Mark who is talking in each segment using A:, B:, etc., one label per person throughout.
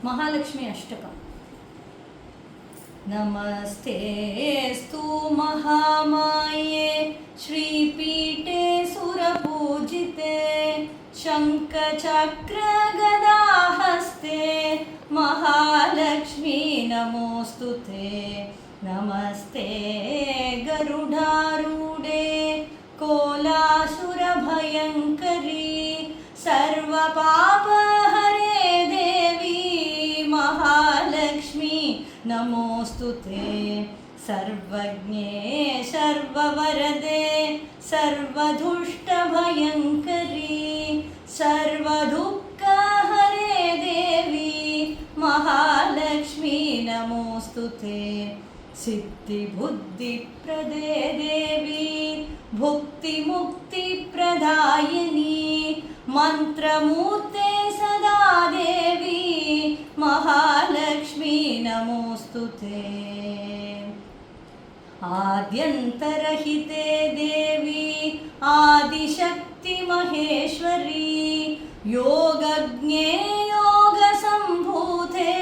A: महालक्ष्मी अष्टकम्। नमस्तेस्तु महामाये श्रीपीठे सुरपूजिते शङ्खचक्रगदाहस्ते महालक्ष्मी नमोऽस्तुते। नमस्ते गरुडारूढे कोलासुरभयङ्करी सर्वपापहरे देवी महालक्ष्मी नमोऽस्तुते। सर्वज्ञे सर्ववरदे सर्वदुष्टभयङ्करी सर्वदुःखहरे देवी महालक्ष्मी नमोऽस्तुते। सिद्धिबुद्धिप्रदे देवी भुक्तिमुक्तिप्रदायिनी मन्त्रमूर्ते सदा देवी महालक्ष्मी नमोऽस्तुते। आद्यन्तरहिते देवी आदिशक्ति महेश्वरी योगज्ञे योगसम्भूते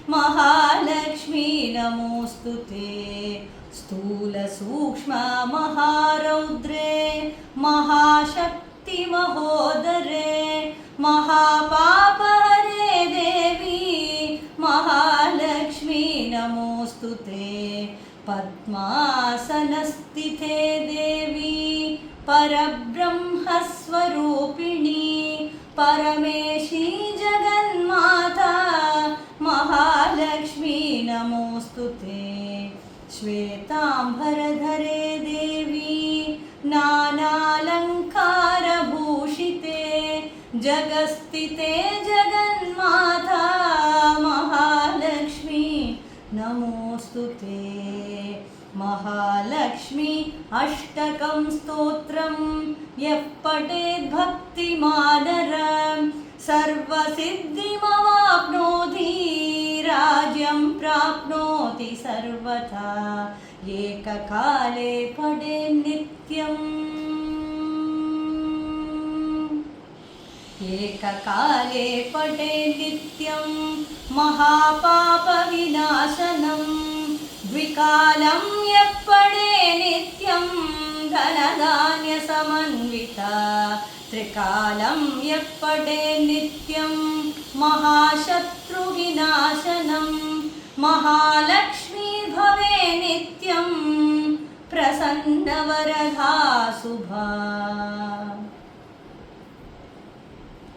A: महालक्ष्मी नमोऽस्तुते। स्थूलसूक्ष्म महारौद्रे महाशक्ति महोदरे महापापहरे देवी महालक्ष्मी नमोऽस्तुते। पद्मासनस्थिते देवी परब्रह्मस्वरूपिणी परमेशी जगन्माता महालक्ष्मी नमोऽस्तुते। श्वेतांबरधरे देवी नानालङ्कारभूषिते जगस्थिते जगन्माता महालक्ष्मी नमोऽस्तुते। महालक्ष्मी अष्टकं स्तोत्रं यः पठेत् भक्तिमादरं सर्वसिद्धिमवाप्नोति राज्यं प्राप्नोति सर्वथा। एककाले पठेत् नित्यम् एककाले पठेत् नित्यं महापापविनाशनं द्विकालं यः पठेत् नित्यं धनधान्यसमन्विता त्रिकालं यः पठेत् नित्यं महाशत्रुविनाशनं महालक्ष्मी भवेत् नित्यं प्रसन्नवरदा शुभा।